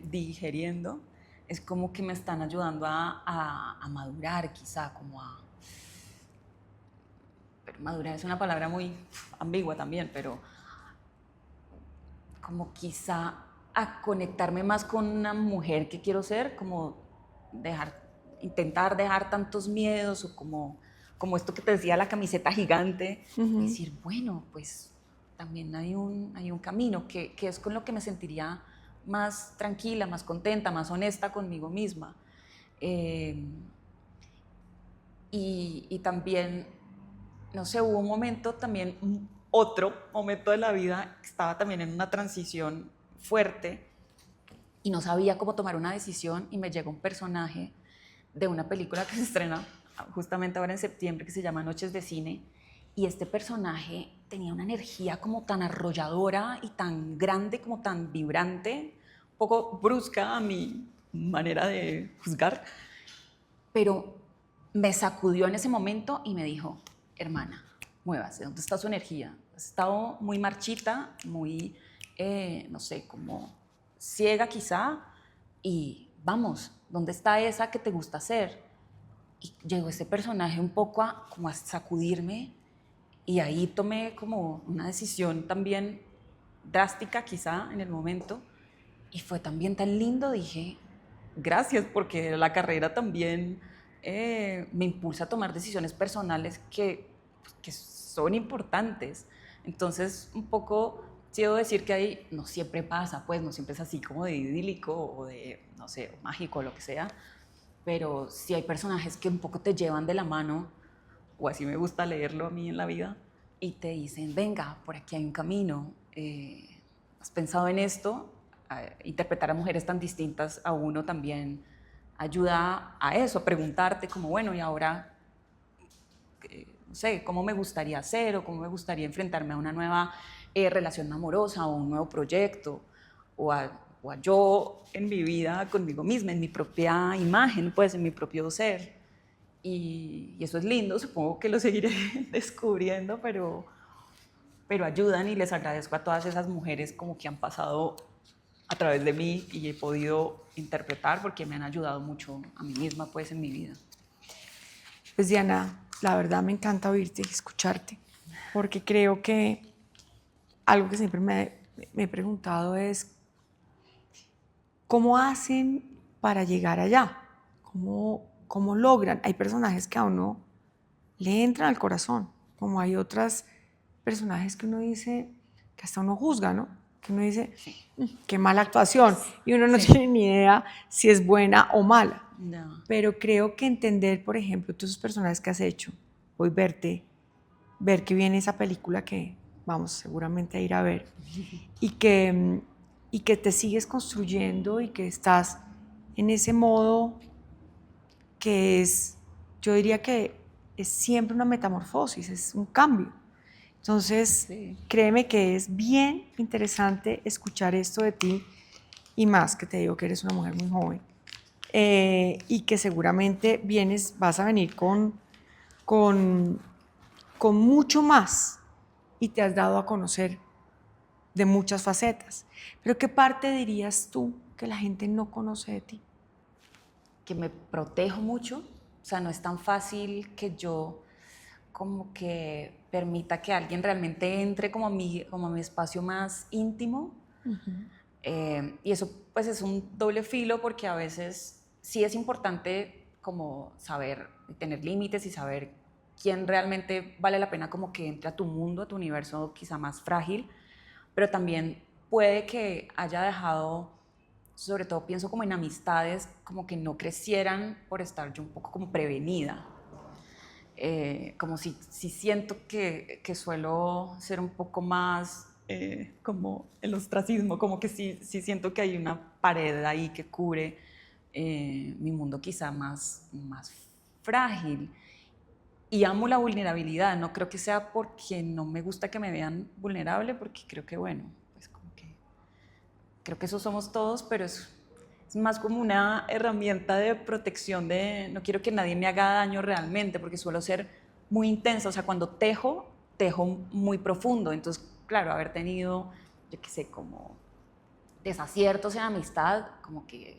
digeriendo, es como que me están ayudando a madurar, quizá como a... Pero madurar es una palabra muy ambigua también, pero como quizá a conectarme más con una mujer que quiero ser, como intentar dejar tantos miedos, o como esto que te decía, la camiseta gigante, y decir, bueno, pues también hay un camino que es con lo que me sentiría más tranquila, más contenta, más honesta conmigo misma. Eh, y también, no sé, hubo un momento también, otro momento de la vida, que estaba también en una transición fuerte y no sabía cómo tomar una decisión, y me llegó un personaje de una película que se estrena justamente ahora en septiembre, que se llama Noches de Cine, y este personaje tenía una energía como tan arrolladora y tan grande, como tan vibrante, un poco brusca a mi manera de juzgar, pero me sacudió en ese momento y me dijo, hermana, muévase, ¿dónde está su energía? Has estado muy marchita, muy, no sé, como ciega quizá, y vamos, ¿dónde está esa que te gusta hacer? Y llegó ese personaje un poco como a sacudirme, y ahí tomé como una decisión también drástica quizá en el momento, y fue también tan lindo. Dije, gracias, porque la carrera también me impulsa a tomar decisiones personales que son importantes. Entonces, un poco quiero decir que ahí no siempre pasa, pues no siempre es así como de idílico o de, no sé, mágico o lo que sea, pero sí hay personajes que un poco te llevan de la mano, o así me gusta leerlo a mí en la vida, y te dicen, venga, por aquí hay un camino, ¿has pensado en esto? Interpretar a mujeres tan distintas a uno también ayuda a eso, a preguntarte como, bueno, y ahora, no sé, ¿cómo me gustaría hacer, o cómo me gustaría enfrentarme a una nueva relación amorosa, o un nuevo proyecto, o a yo en mi vida conmigo misma, en mi propia imagen, pues en mi propio ser? Y eso es lindo, supongo que lo seguiré descubriendo, pero ayudan, y les agradezco a todas esas mujeres como que han pasado a través de mí y he podido interpretar, porque me han ayudado mucho a mí misma, pues, en mi vida. Pues Diana, la verdad me encanta oírte y escucharte, porque creo que algo que siempre me he preguntado es ¿cómo hacen para llegar allá? ¿Cómo logran? Hay personajes que a uno le entran al corazón, como hay otros personajes que uno dice, que hasta uno juzga, ¿no? Que uno dice, qué mala actuación, y uno no tiene ni idea si es buena o mala. No. Pero creo que entender, por ejemplo, todos esos personajes que has hecho, hoy ver que viene esa película que vamos seguramente a ir a ver, y que te sigues construyendo y que estás en ese modo que es, yo diría que es siempre una metamorfosis, es un cambio. Entonces, créeme que es bien interesante escuchar esto de ti, y más que te digo que eres una mujer muy joven, y que seguramente vas a venir con mucho más, y te has dado a conocer de muchas facetas. Pero ¿qué parte dirías tú que la gente no conoce de ti? Que me protejo mucho, o sea, no es tan fácil que yo como que permita que alguien realmente entre como a mi espacio más íntimo. Y eso pues es un doble filo, porque a veces sí es importante como saber tener límites y saber quién realmente vale la pena como que entre a tu mundo, a tu universo quizá más frágil, pero también puede que haya dejado, sobre todo pienso como en amistades, como que no crecieran por estar yo un poco como prevenida. Como si siento que suelo ser un poco más como el ostracismo, como que sí siento que hay una pared ahí que cubre mi mundo quizá más frágil. Y amo la vulnerabilidad, no creo que sea porque no me gusta que me vean vulnerable, porque creo que bueno, pues como que creo que eso somos todos, pero es más como una herramienta de protección, de no quiero que nadie me haga daño realmente, porque suelo ser muy intensa, o sea, cuando tejo muy profundo, entonces, claro, haber tenido, yo qué sé, como desaciertos en amistad, como que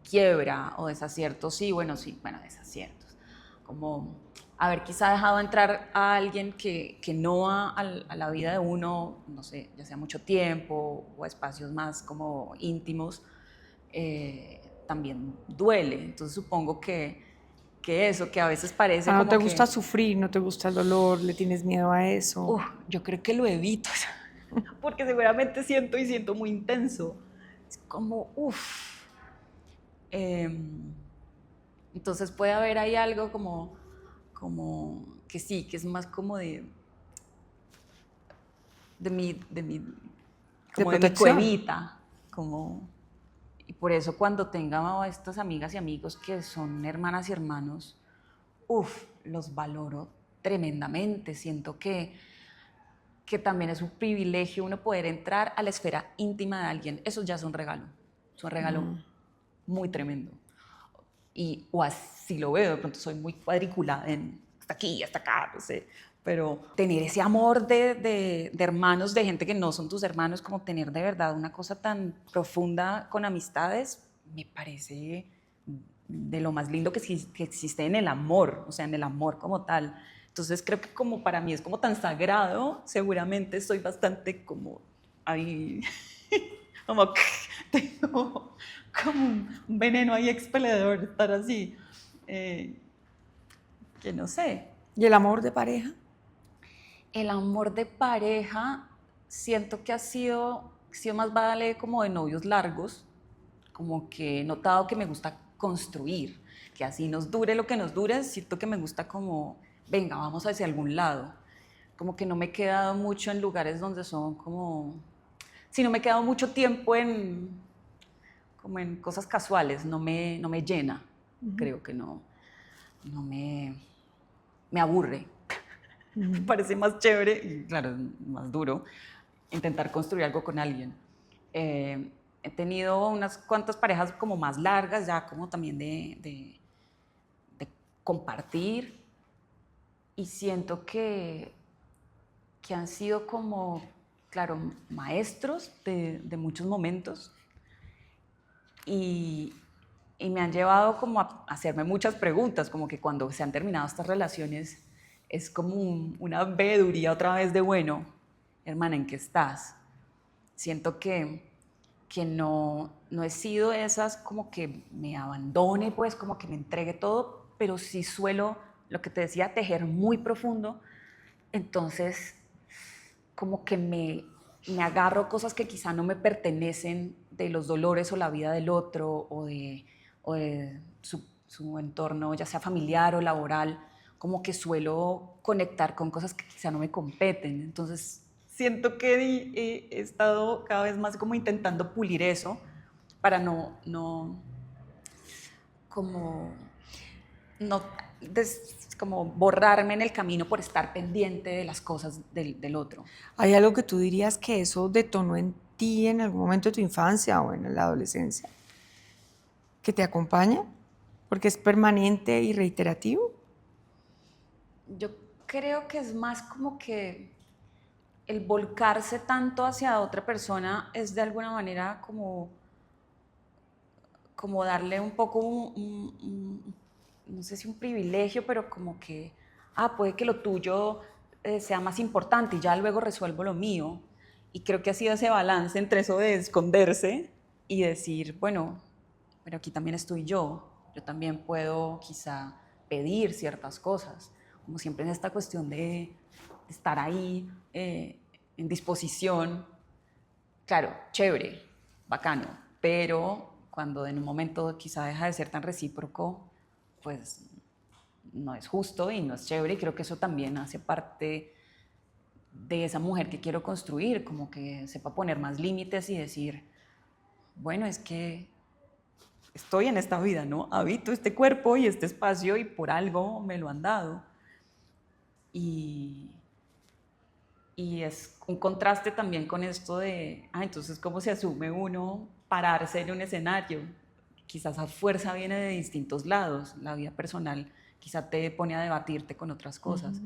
quiebra, o desaciertos, sí, bueno, desaciertos, como haber quizá dejado entrar a alguien que no va a la vida de uno, no sé, ya sea mucho tiempo o a espacios más como íntimos, también duele. Entonces supongo que eso, que a veces parece No como te que, gusta sufrir, no te gusta el dolor, le tienes miedo a eso. yo creo que lo evito, porque seguramente siento muy intenso. Es como, entonces puede haber ahí algo como que sí, que es más como de ¿De como de mi protección? cuevita, como, y por eso cuando tenga a estas amigas y amigos que son hermanas y hermanos, los valoro tremendamente. Siento que también es un privilegio uno poder entrar a la esfera íntima de alguien. Eso ya es un regalo muy tremendo. O así lo veo, de pronto soy muy cuadriculada en hasta aquí, hasta acá, no sé, pero tener ese amor de hermanos, de gente que no son tus hermanos, como tener de verdad una cosa tan profunda con amistades, me parece de lo más lindo que existe en el amor, o sea, en el amor como tal. Entonces creo que como para mí es como tan sagrado, seguramente soy bastante como ahí, como tengo como un veneno ahí expeledor, estar así, que no sé. ¿Y el amor de pareja? El amor de pareja siento que ha sido más vale como de novios largos, como que he notado que me gusta construir, que así nos dure lo que nos dure, siento que me gusta como, venga, vamos hacia algún lado, como que no me he quedado mucho en lugares donde son como, si no me he quedado mucho tiempo como en cosas casuales, no me llena, creo que no me aburre. Me parece más chévere y claro, más duro intentar construir algo con alguien. He tenido unas cuantas parejas como más largas, ya como también de compartir, y siento que han sido como, claro, maestros de muchos momentos, y, y me han llevado como a hacerme muchas preguntas, como que cuando se han terminado estas relaciones es como una veeduría otra vez de, bueno, hermana, ¿en qué estás? Siento que no he sido esas como que me abandone, pues como que me entregue todo, pero sí suelo, lo que te decía, tejer muy profundo. Entonces, como que me agarro cosas que quizá no me pertenecen de los dolores o la vida del otro o de su entorno, ya sea familiar o laboral, como que suelo conectar con cosas que quizá no me competen. Entonces, siento que he estado cada vez más como intentando pulir eso para como no como borrarme en el camino por estar pendiente de las cosas del otro. ¿Hay algo que tú dirías que eso detonó en ti en algún momento de tu infancia o en la adolescencia? ¿Que te acompaña? ¿Porque es permanente y reiterativo? Yo creo que es más como que el volcarse tanto hacia otra persona es de alguna manera como darle un poco no sé si un privilegio, pero como que, puede que lo tuyo sea más importante y ya luego resuelvo lo mío. Y creo que ha sido ese balance entre eso de esconderse y decir, bueno, pero aquí también estoy yo también puedo quizá pedir ciertas cosas, como siempre en esta cuestión de estar ahí en disposición. Claro, chévere, bacano, pero cuando en un momento quizá deja de ser tan recíproco, pues no es justo y no es chévere, y creo que eso también hace parte de esa mujer que quiero construir, como que sepa poner más límites y decir, bueno, es que estoy en esta vida, ¿no? Habito este cuerpo y este espacio y por algo me lo han dado. Y, y es un contraste también con esto de, entonces, ¿cómo se asume uno pararse en un escenario? Quizás a fuerza viene de distintos lados. La vida personal quizá te pone a debatirte con otras cosas.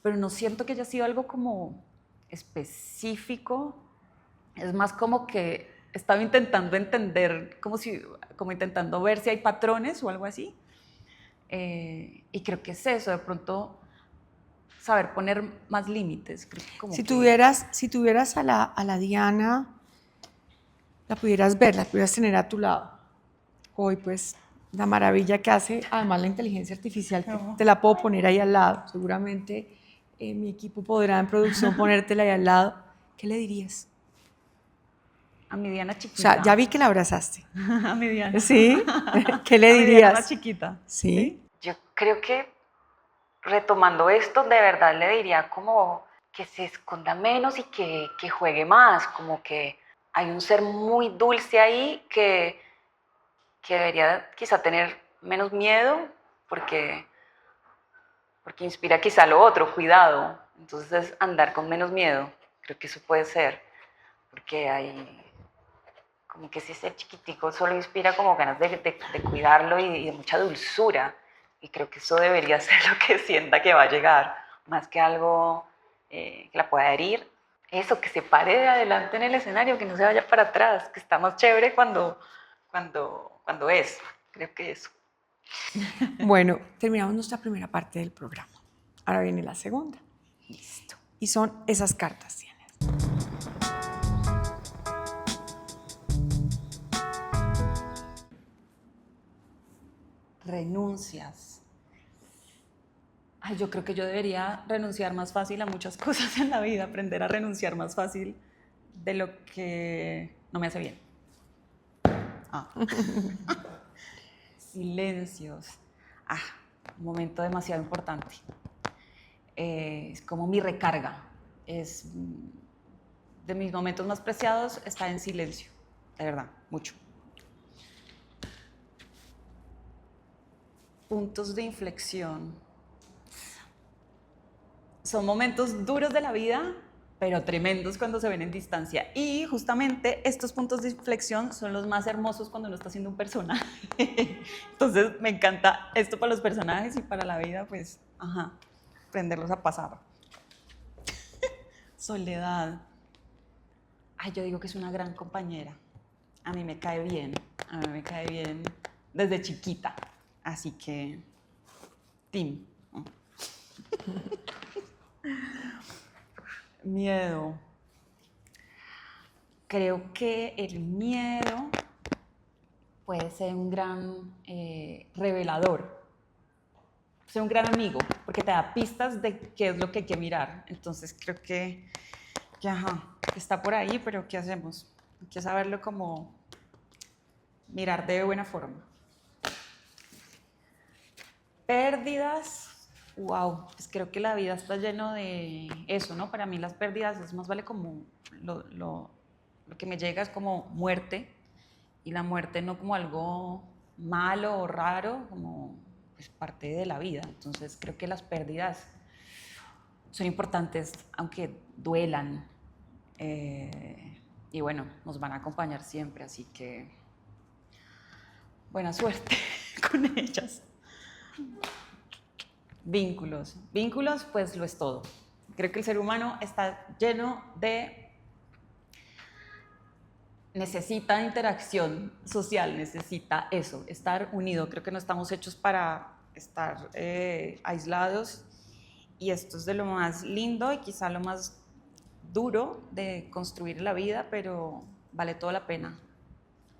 Pero no siento que haya sido algo como específico. Es más como que estaba intentando entender, como intentando ver si hay patrones o algo así. Y creo que es eso, de pronto saber poner más límites. Creo que Si tuvieras a la Diana, la pudieras ver, la pudieras tener a tu lado. Hoy, pues, la maravilla que hace, además la inteligencia artificial, que te la puedo poner ahí al lado. Seguramente mi equipo podrá en producción ponértela ahí al lado. ¿Qué le dirías? A mi Diana O chiquita. sea, ya vi que la abrazaste. A mi Diana. ¿Sí? ¿Qué le a dirías? Mi Diana más chiquita. ¿Sí? Yo creo que retomando esto, de verdad le diría como que se esconda menos y que juegue más, como que hay un ser muy dulce ahí que debería quizá tener menos miedo porque inspira quizá lo otro, cuidado. Entonces andar con menos miedo, creo que eso puede ser, porque hay como que ese ser chiquitico solo inspira como ganas de cuidarlo y de mucha dulzura. Y creo que eso debería ser lo que sienta que va a llegar, más que algo que la pueda herir. Eso, que se pare de adelante en el escenario, que no se vaya para atrás, que está más chévere cuando es. Creo que eso. Bueno, terminamos nuestra primera parte del programa. Ahora viene la segunda. Listo. Y son esas cartas, tienes. Renuncias. Yo creo que yo debería renunciar más fácil a muchas cosas en la vida, aprender a renunciar más fácil de lo que no me hace bien. Silencios. Un momento demasiado importante. Es como mi recarga. Es de mis momentos más preciados estar en silencio. De verdad, mucho. Puntos de inflexión. Son momentos duros de la vida, pero tremendos cuando se ven en distancia. Y justamente estos puntos de inflexión son los más hermosos cuando uno está haciendo un personaje. Entonces me encanta esto para los personajes y para la vida, pues, aprenderlos a pasar. Soledad. Yo digo que es una gran compañera. A mí me cae bien. A mí me cae bien desde chiquita. Así que, team. Miedo. Creo que el miedo puede ser un gran revelador, ser un gran amigo, porque te da pistas de qué es lo que hay que mirar. Entonces creo que está por ahí, pero ¿qué hacemos? Hay que saberlo como mirar de buena forma. Pérdidas, wow, pues creo que la vida está lleno de eso, ¿no? Para mí las pérdidas es más vale como lo que me llega es como muerte, y la muerte no como algo malo o raro, como pues, parte de la vida. Entonces creo que las pérdidas son importantes, aunque duelan, y bueno, nos van a acompañar siempre, así que buena suerte con ellas. Vínculos. Vínculos, pues lo es todo. Creo que el ser humano está lleno de... necesita interacción social, necesita eso, estar unido. Creo que no estamos hechos para estar aislados, y esto es de lo más lindo y quizá lo más duro de construir la vida, pero vale toda la pena.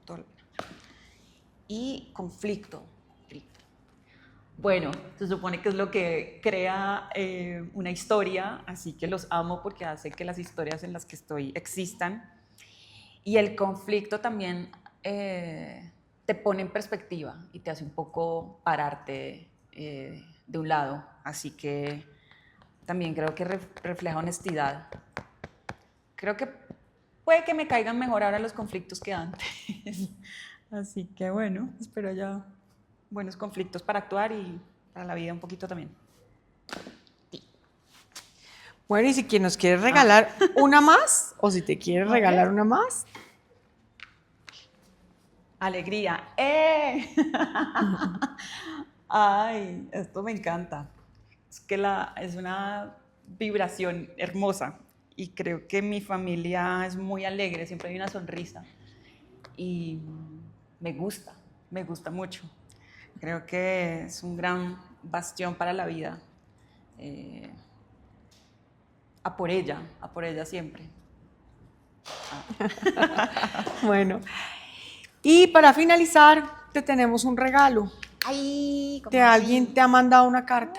Toda la pena. Y conflicto. Bueno, se supone que es lo que crea una historia, así que los amo porque hace que las historias en las que estoy existan. Y el conflicto también te pone en perspectiva y te hace un poco pararte de un lado. Así que también creo que refleja honestidad. Creo que puede que me caigan mejor ahora los conflictos que antes. Así que bueno, espero ya buenos conflictos para actuar y para la vida un poquito también. Sí. Bueno, y si nos quieres regalar una más, o si te quieres regalar una más. Alegría. Ay, esto me encanta. Es que es una vibración hermosa, y creo que mi familia es muy alegre, siempre hay una sonrisa y me gusta mucho. Creo que es un gran bastión para la vida. A por ella siempre. Bueno, y para finalizar, te tenemos un regalo. Ay, ¿cómo así? Alguien te ha mandado una carta.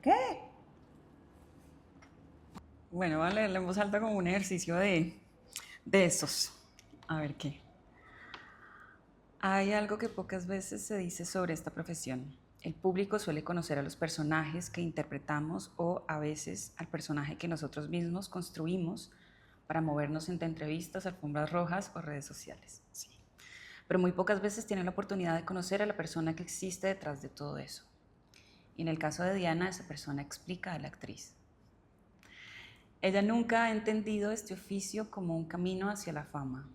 ¿Qué? Bueno, voy a leerla en voz alta como un ejercicio de esos. A ver qué. Hay algo que pocas veces se dice sobre esta profesión. El público suele conocer a los personajes que interpretamos, o a veces al personaje que nosotros mismos construimos para movernos entre entrevistas, alfombras rojas o redes sociales. Sí. Pero muy pocas veces tienen la oportunidad de conocer a la persona que existe detrás de todo eso. Y en el caso de Diana, esa persona explica a la actriz. Ella nunca ha entendido este oficio como un camino hacia la fama.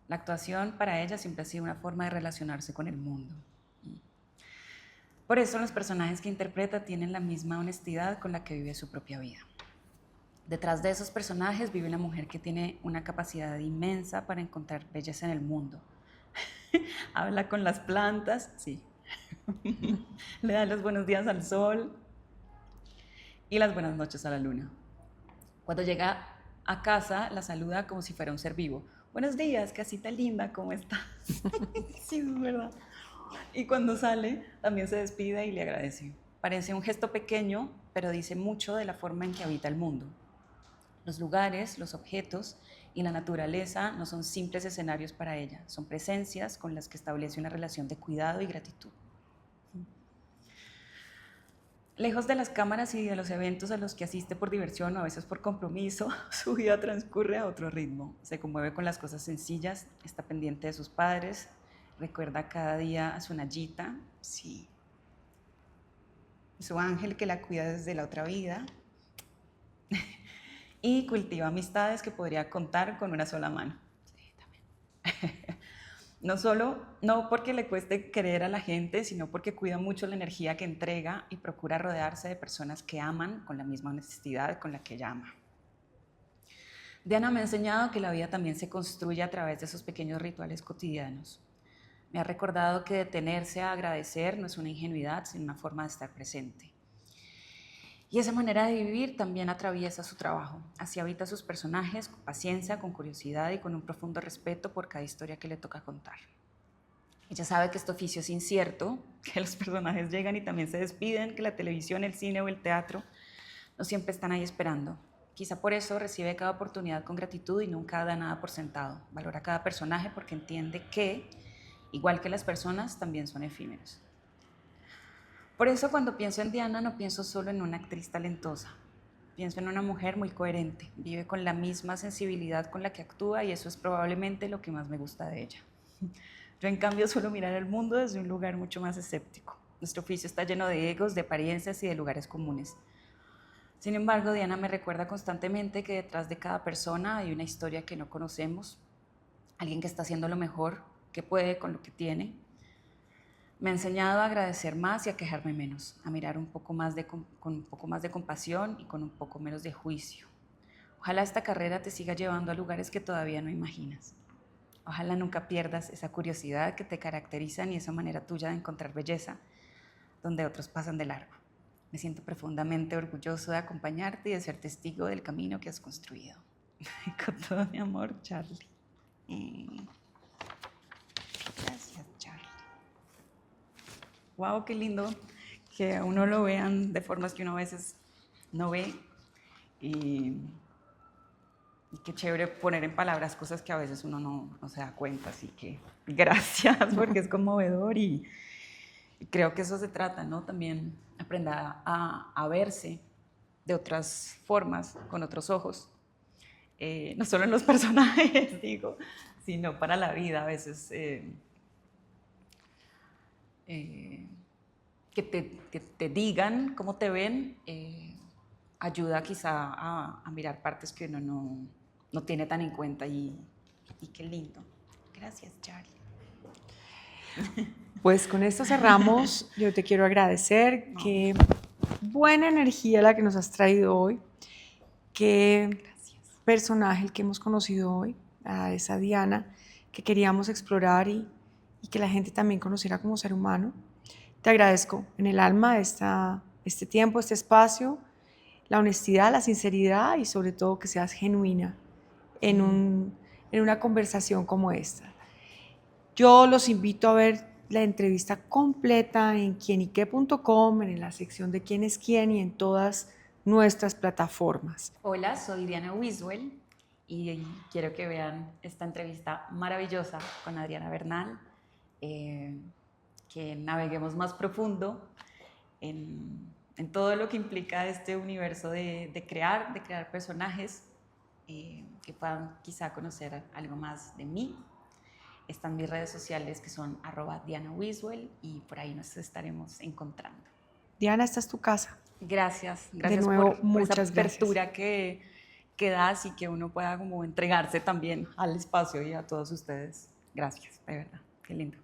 La actuación para ella siempre ha sido una forma de relacionarse con el mundo. Por eso los personajes que interpreta tienen la misma honestidad con la que vive su propia vida. Detrás de esos personajes vive una mujer que tiene una capacidad inmensa para encontrar belleza en el mundo. Habla con las plantas, sí. Le da los buenos días al sol y las buenas noches a la luna. Cuando llega a casa, la saluda como si fuera un ser vivo. Buenos días, casita linda, ¿cómo estás? Sí, es verdad. Y cuando sale, también se despide y le agradece. Parece un gesto pequeño, pero dice mucho de la forma en que habita el mundo. Los lugares, los objetos y la naturaleza no son simples escenarios para ella, son presencias con las que establece una relación de cuidado y gratitud. Lejos de las cámaras y de los eventos a los que asiste por diversión o a veces por compromiso, su vida transcurre a otro ritmo. Se conmueve con las cosas sencillas, está pendiente de sus padres, recuerda cada día a su Nayita, sí, su ángel que la cuida desde la otra vida, y cultiva amistades que podría contar con una sola mano. Sí, también. No porque le cueste querer a la gente, sino porque cuida mucho la energía que entrega y procura rodearse de personas que aman con la misma honestidad con la que ella ama. Diana me ha enseñado que la vida también se construye a través de esos pequeños rituales cotidianos. Me ha recordado que detenerse a agradecer no es una ingenuidad, sino una forma de estar presente. Y esa manera de vivir también atraviesa su trabajo. Así habita sus personajes con paciencia, con curiosidad y con un profundo respeto por cada historia que le toca contar. Ella sabe que este oficio es incierto, que los personajes llegan y también se despiden, que la televisión, el cine o el teatro no siempre están ahí esperando. Quizá por eso recibe cada oportunidad con gratitud y nunca da nada por sentado. Valora cada personaje porque entiende que, igual que las personas, también son efímeros. Por eso cuando pienso en Diana no pienso solo en una actriz talentosa. Pienso en una mujer muy coherente, vive con la misma sensibilidad con la que actúa y eso es probablemente lo que más me gusta de ella. Yo en cambio suelo mirar el mundo desde un lugar mucho más escéptico. Nuestro oficio está lleno de egos, de apariencias y de lugares comunes. Sin embargo, Diana me recuerda constantemente que detrás de cada persona hay una historia que no conocemos, alguien que está haciendo lo mejor que puede con lo que tiene. Me ha enseñado a agradecer más y a quejarme menos, a mirar con un poco más de compasión y con un poco menos de juicio. Ojalá esta carrera te siga llevando a lugares que todavía no imaginas. Ojalá nunca pierdas esa curiosidad que te caracteriza ni esa manera tuya de encontrar belleza donde otros pasan de largo. Me siento profundamente orgulloso de acompañarte y de ser testigo del camino que has construido. Con todo mi amor, Charlie. Gracias, Charlie. Wow, qué lindo que a uno lo vean de formas que uno a veces no ve. Y qué chévere poner en palabras cosas que a veces uno no se da cuenta. Así que gracias, porque es conmovedor y creo que eso se trata, ¿no? También aprender a verse de otras formas, con otros ojos. No solo en los personajes, digo, sino para la vida. A veces que te digan cómo te ven ayuda quizá a mirar partes que uno no tiene tan en cuenta y qué lindo. Gracias, Charlie. Pues con esto cerramos. Yo te quiero agradecer. Qué buena energía la que nos has traído hoy. Qué personaje el que hemos conocido hoy, a esa Diana que queríamos explorar y que la gente también conociera como ser humano. Te agradezco en el alma este tiempo, este espacio, la honestidad, la sinceridad y sobre todo que seas genuina en una conversación como esta. Yo los invito a ver la entrevista completa en quienique.com, en la sección de quién es quién y en todas nuestras plataformas. Hola, soy Diana Wiswell y quiero que vean esta entrevista maravillosa con Adriana Bernal, que naveguemos más profundo en todo lo que implica este universo de crear personajes, que puedan quizá conocer algo más de mí. Están mis redes sociales que son @DianaWiswell y por ahí nos estaremos encontrando. Diana, esta es tu casa. Gracias de nuevo, por esa muchas apertura gracias. que das y que uno pueda como entregarse también al espacio y a todos ustedes. Gracias, de verdad, qué lindo.